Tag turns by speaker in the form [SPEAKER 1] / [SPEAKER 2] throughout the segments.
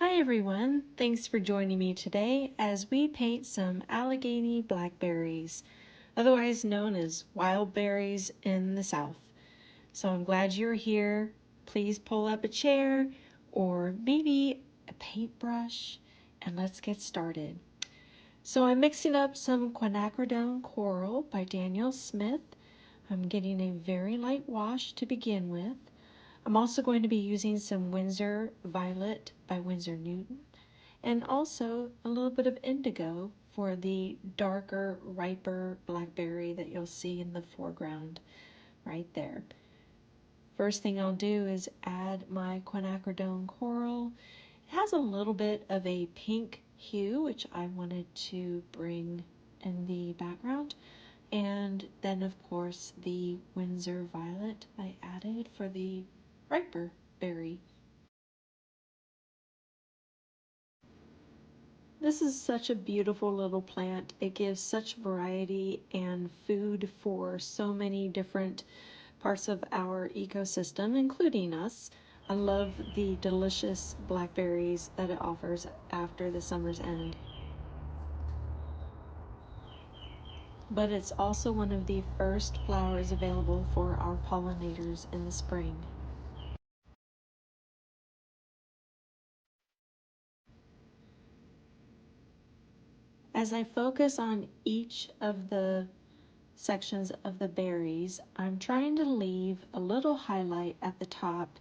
[SPEAKER 1] Hi everyone, thanks for joining me today as we paint some Allegheny blackberries, otherwise known as wild berries in the South. So I'm glad you're here. Please pull up a chair or maybe a paintbrush and let's get started. So I'm mixing up some quinacridone coral by Daniel Smith. I'm getting a very light wash to begin with. I'm also going to be using some Winsor Violet by Winsor Newton and also a little bit of indigo for the darker, riper blackberry that you'll see in the foreground right there. First thing I'll do is add my quinacridone coral. It has a little bit of a pink hue, which I wanted to bring in the background. And then, of course, the Winsor Violet I added for the riper berry. This is such a beautiful little plant. It gives such variety and food for so many different parts of our ecosystem, including us. I love the delicious blackberries that it offers after the summer's end. But it's also one of the first flowers available for our pollinators in the spring. As I focus on each of the sections of the berries, I'm trying to leave a little highlight at the top,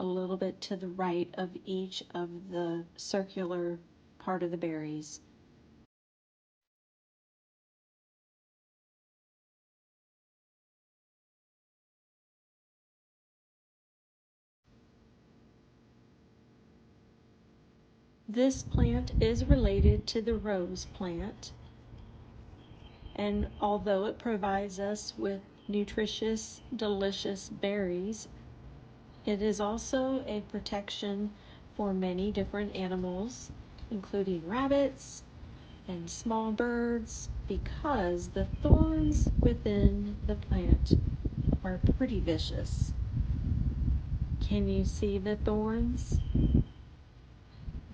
[SPEAKER 1] a little bit to the right of each of the circular part of the berries. This plant is related to the rose plant, and although it provides us with nutritious, delicious berries, it is also a protection for many different animals, including rabbits and small birds, because the thorns within the plant are pretty vicious. Can you see the thorns?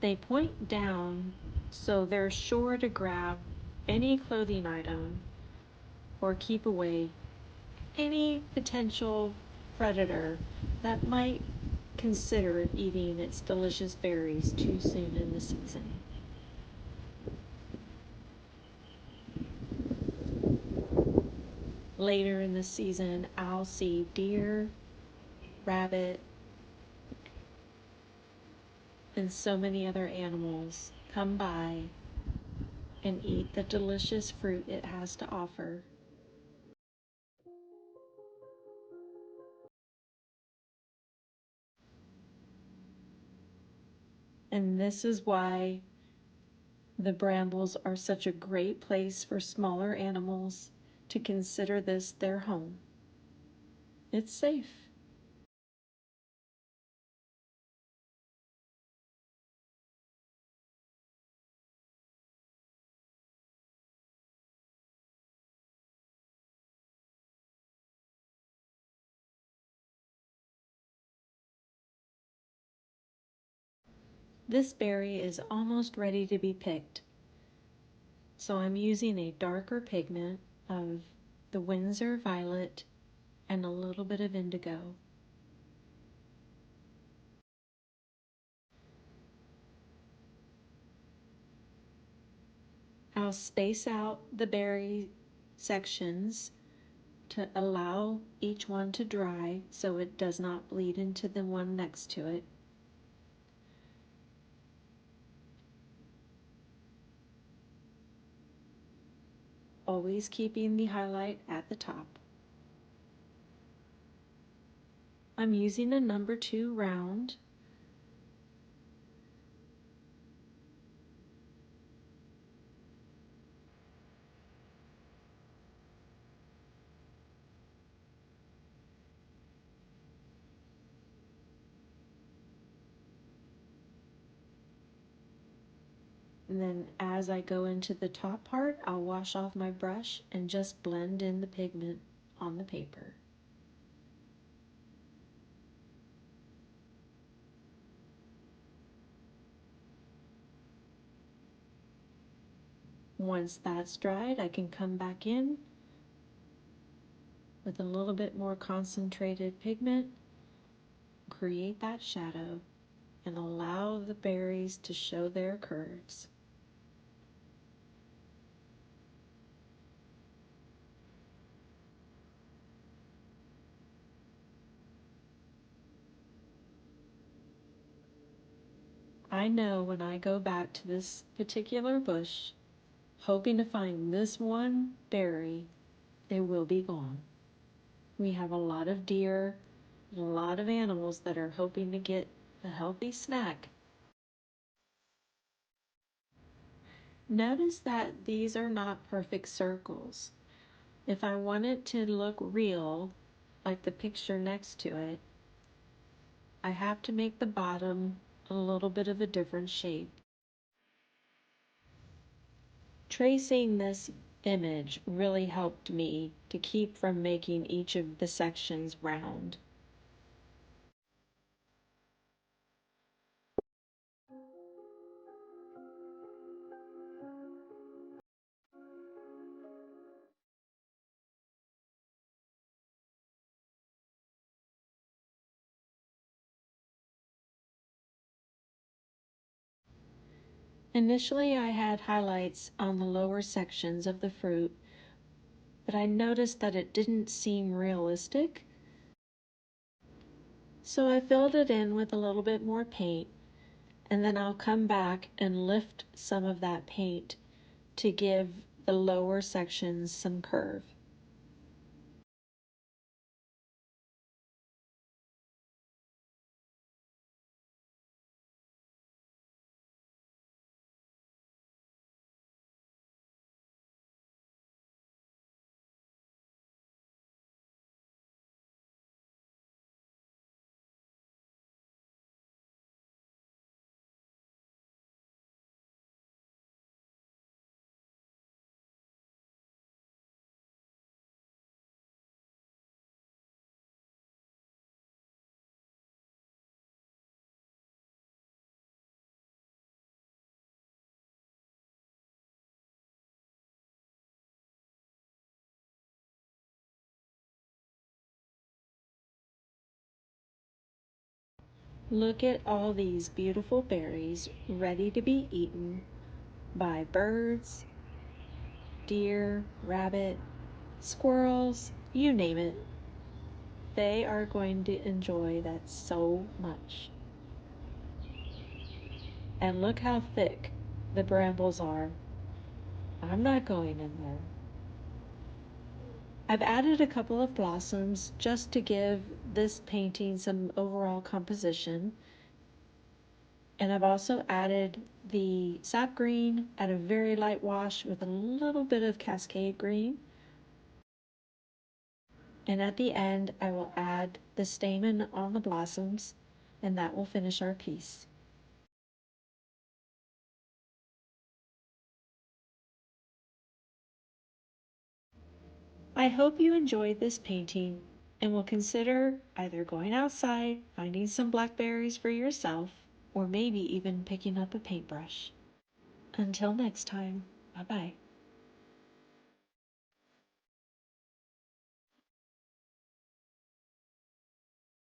[SPEAKER 1] They point down, so they're sure to grab any clothing item or keep away any potential predator that might consider eating its delicious berries too soon in the season. Later in the season, I'll see deer, rabbit, and so many other animals come by and eat the delicious fruit it has to offer. And this is why the brambles are such a great place for smaller animals to consider this their home. It's safe. This berry is almost ready to be picked. So I'm using a darker pigment of the Winsor Violet and a little bit of indigo. I'll space out the berry sections to allow each one to dry so it does not bleed into the one next to it. Always keeping the highlight at the top. I'm using a number 2 round. And then as I go into the top part, I'll wash off my brush and just blend in the pigment on the paper. Once that's dried, I can come back in with a little bit more concentrated pigment, create that shadow, and allow the berries to show their curves. I know when I go back to this particular bush, hoping to find this one berry, it will be gone. We have a lot of deer, a lot of animals that are hoping to get a healthy snack. Notice that these are not perfect circles. If I want it to look real, like the picture next to it, I have to make the bottom a little bit of a different shape. Tracing this image really helped me to keep from making each of the sections round. Initially, I had highlights on the lower sections of the fruit, but I noticed that it didn't seem realistic. So I filled it in with a little bit more paint, and then I'll come back and lift some of that paint to give the lower sections some curve. Look at all these beautiful berries ready to be eaten by birds, deer, rabbit, squirrels, you name it. They are going to enjoy that so much. And look how thick the brambles are. I'm not going in there. I've added a couple of blossoms just to give this painting some overall composition. And I've also added the sap green at a very light wash with a little bit of cascade green. And at the end, I will add the stamen on the blossoms, and that will finish our piece. I hope you enjoyed this painting and will consider either going outside, finding some blackberries for yourself, or maybe even picking up a paintbrush. Until next time, bye-bye.